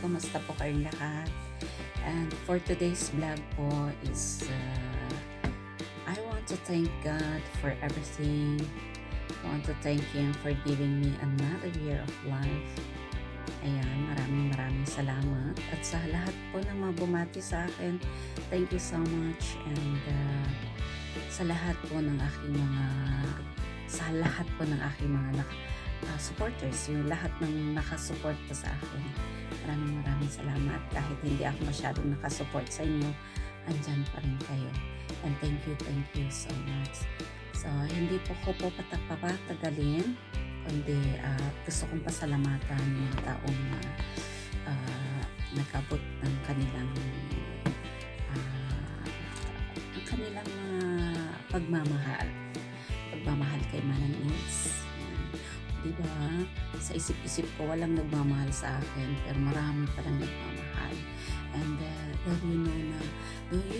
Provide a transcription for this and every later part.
Kumusta po kayong lahat? And for today's vlog po is I want to thank God for everything. I want to thank Him for giving me another year of life. Ayan, maraming salamat. At sa lahat po ng mga bumati sa akin, thank you so much. And sa lahat po ng aking mga supporters, yung lahat ng nakasupport po sa akin. Maraming salamat. Kahit hindi ako masyadong nakasupport sa inyo, andyan pa rin kayo. And thank you so much. So, hindi po ko po papatagalin, kundi gusto kong pasalamatan yung mga taong nag-abot ng kanilang pagmamahal kay Manang Nils. Diba? Sa isip-isip ko, walang nagmamahal sa akin, pero marami palang nagmamahal. And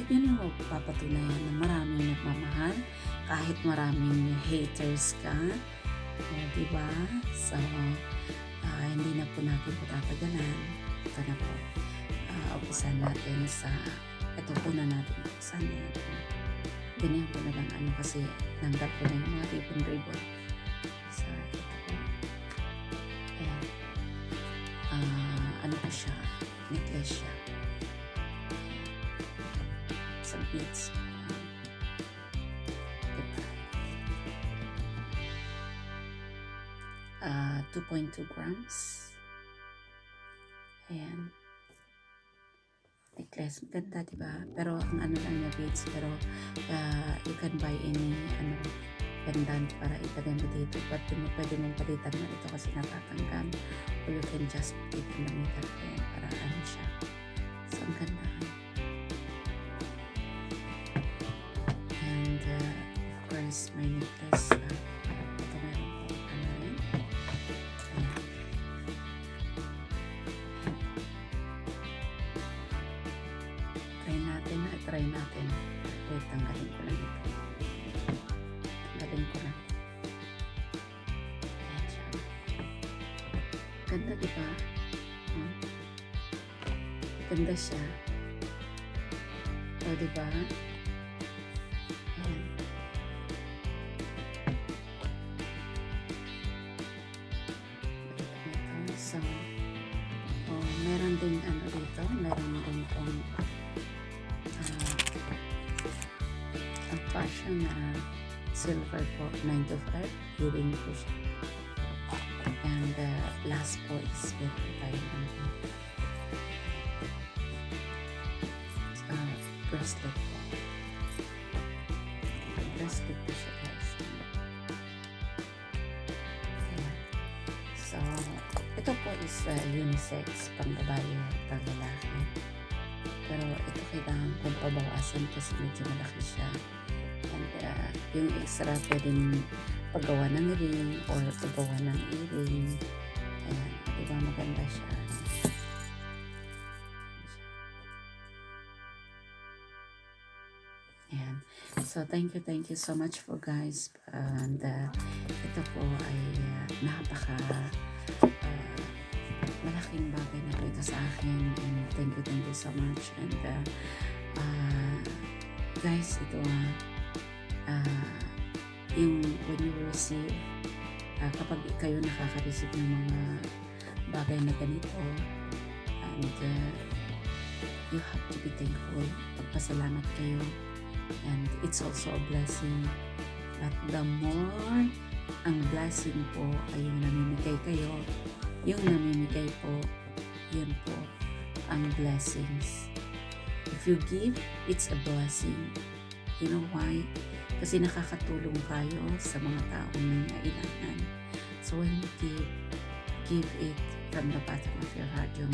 yun yung papatunayan na maraming nagmamahal, kahit maraming haters ka. Diba? So, hindi na po natin patatagalan. Ito na po. Upisan natin sa, ito po na natin upisan. Ganyan po na lang kasi nandap ko na yung mga ribbon. So, ito po. Ayan. Ano po siya? Necklace siya. Sa beads. Diba? 2.2 grams. Ayan. Necklace. Maganda, diba? Pero ang ano lang niya beads. Pero you can buy any pendant para itagay mo dito. But pwede mong palitan na ito kasi natatanggal. Or you can just put it in the middle para ano siya. So, ang ganda. And of course, my necklace. Ito meron po. Ano rin? Ayan. Try natin. Wait, tanggalin ko lang ito. Tanggalin ko lang. Ayan siya. Ganda, diba? Ganda siya. O, diba? Ayan. Ito. So, meron din ano dito. Meron din pong ang fashion na silver po, 9 to 5, hearing po siya. And last po is with diamond. Bracelet po. Bracelet po siya, guys. Ayan. So, ito po is unisex, pang babae at pang lalaki. Pero ito kailangan kong pabawasan kasi medyo malaki siya. And yung extra pwedeng paggawa ng ring or paggawa ng earring. Ayan, diba maganda siya. Ayan. So, thank you so much for guys. And ito po ay malaking bagay na po ito sa akin. And thank you so much. And guys, ito yung when you receive, kapag kayo nakaka-receive ng mga bagay na ganito, and you have to be thankful. Pagpasalamat kayo. And it's also a blessing. But the more ang blessing po ay yung namimigay kayo, yung namimigay po, yun po ang blessings. If you give, it's a blessing. You know why? Kasi nakakatulong kayo sa mga taong nangailangan. So when you give it from the bottom of your heart, yung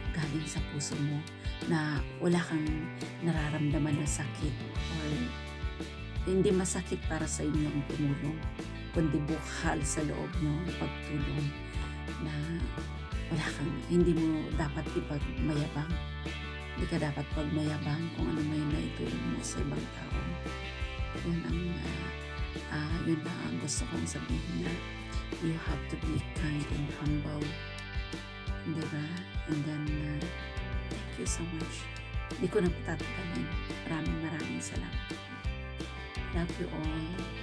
galing sa puso mo, na wala kang nararamdaman na sakit or hindi masakit para sa inyo ang tumulong, kundi bukal sa loob nyo ang pagtulong, na hindi mo dapat ipagmayabang. Hindi ka dapat pagmayabang kung ano may naitulong mo sa ibang tao. Yun ang gusto kong sabihin, na you have to be kind and humble. Diba? And then you so much. Hindi ko na patatagalin. Maraming salamat. Love you all.